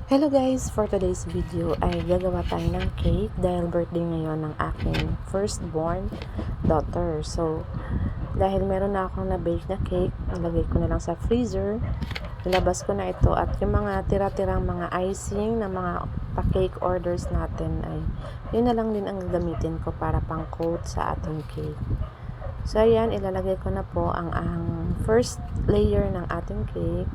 Hello guys! For today's video ay gagawa tayo ng cake dahil birthday ngayon ng aking firstborn daughter. So, dahil meron na akong na-bake na cake, nilagay ko na lang sa freezer. Nilabas ko na ito at yung mga tira-tirang mga icing na mga pa-cake orders natin ay yun na lang din ang gagamitin ko para pang-coat sa ating cake. So, ayan, ilalagay ko na po ang first layer ng ating cake.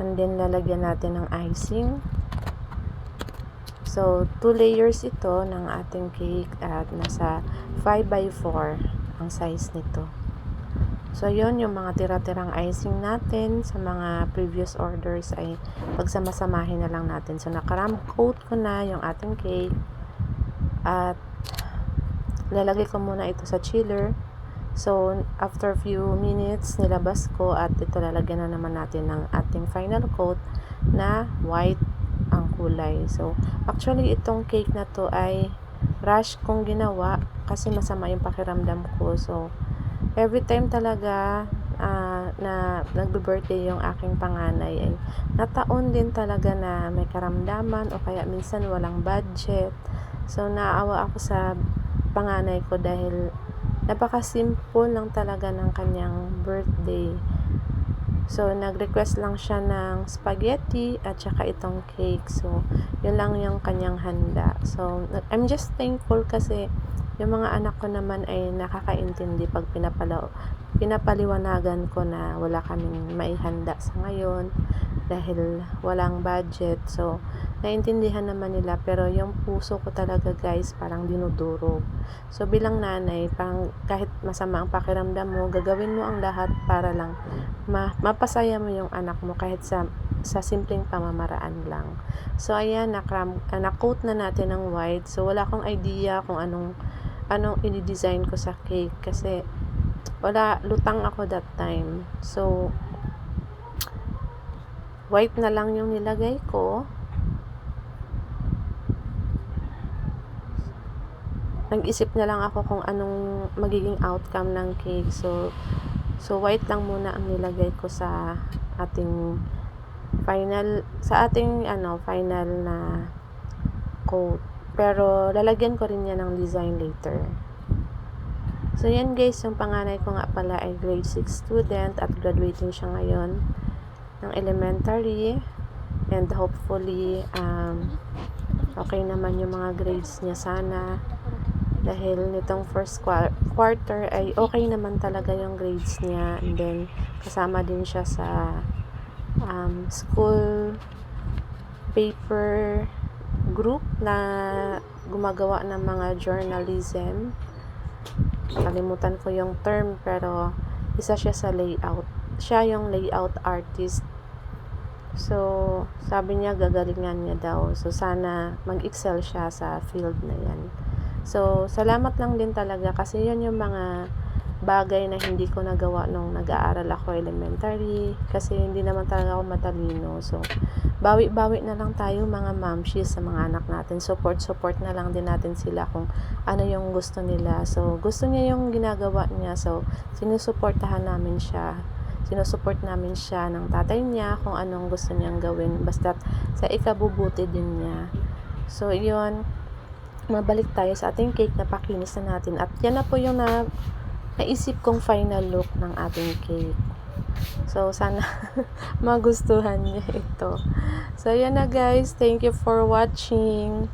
And then, lalagyan natin ng icing. So, 2 layers ito ng ating cake at nasa 5x4 ang size nito. So, yun, yung mga tira-tirang icing natin sa mga previous orders ay pagsamasamahin na lang natin. So, nakaram coat ko na yung ating cake at lalagay ko muna ito sa chiller. So, after few minutes, nilabas ko at ito lalagyan na naman natin ng ating final coat na white ang kulay. So, actually, itong cake na to ay rush kong ginawa kasi masama yung pakiramdam ko. So, every time talaga na nagbe-birthday yung aking panganay ay nataon din talaga na may karamdaman o kaya minsan walang budget. So, naawa ako sa panganay ko dahil napaka-simple lang talaga ng kanyang birthday. So, nag-request lang siya ng spaghetti at saka itong cake. So, yun lang yung kanyang handa. So, I'm just thankful kasi yung mga anak ko naman ay nakakaintindi pag pinapaliwanagan ko na wala kaming maihanda sa ngayon dahil walang budget. So, naintindihan naman nila pero yung puso ko talaga guys parang dinudurog. So, bilang nanay, parang kahit masama ang pakiramdam mo, gagawin mo ang lahat para lang mapasaya mo yung anak mo kahit sa simpleng pamamaraan lang. So, ayan, na-coat na natin ng white. So, wala akong idea kung anong i-design ko sa cake kasi lutang ako that time. So, white na lang yung nilagay ko. Nag-isip na lang ako kung anong magiging outcome ng cake. So white lang muna ang nilagay ko sa ating final na coat. Pero lalagyan ko rin yan ng design later. So yan guys, yung panganay ko nga pala ay grade 6 student at graduating siya ngayon ng elementary, and hopefully okay naman yung mga grades niya sana dahil nitong first quarter ay okay naman talaga yung grades niya, and then kasama din siya sa school paper group na gumagawa ng mga journalism. Kalimutan ko yung term pero isa siya sa layout. Siya yung layout artist. So, sabi niya gagalingan niya daw. So, sana mag-excel siya sa field na yan. So, salamat lang din talaga kasi yun yung mga bagay na hindi ko nagawa nung nag-aaral ako elementary kasi hindi naman talaga ako matalino. So, bawi-bawi na lang tayo mga mamshis sa mga anak natin. Support na lang din natin sila kung ano yung gusto nila. So, gusto niya yung ginagawa niya. So, sinusuportahan namin siya. Sinusupport namin siya ng tatay niya kung anong gusto niyang gawin. Basta sa ikabubuti din niya. So, yun. Mabalik tayo sa ating cake na pakinis na natin. At yan na po yung naisip kong final look ng ating cake. So, sana magustuhan niya ito. So, yan na guys. Thank you for watching.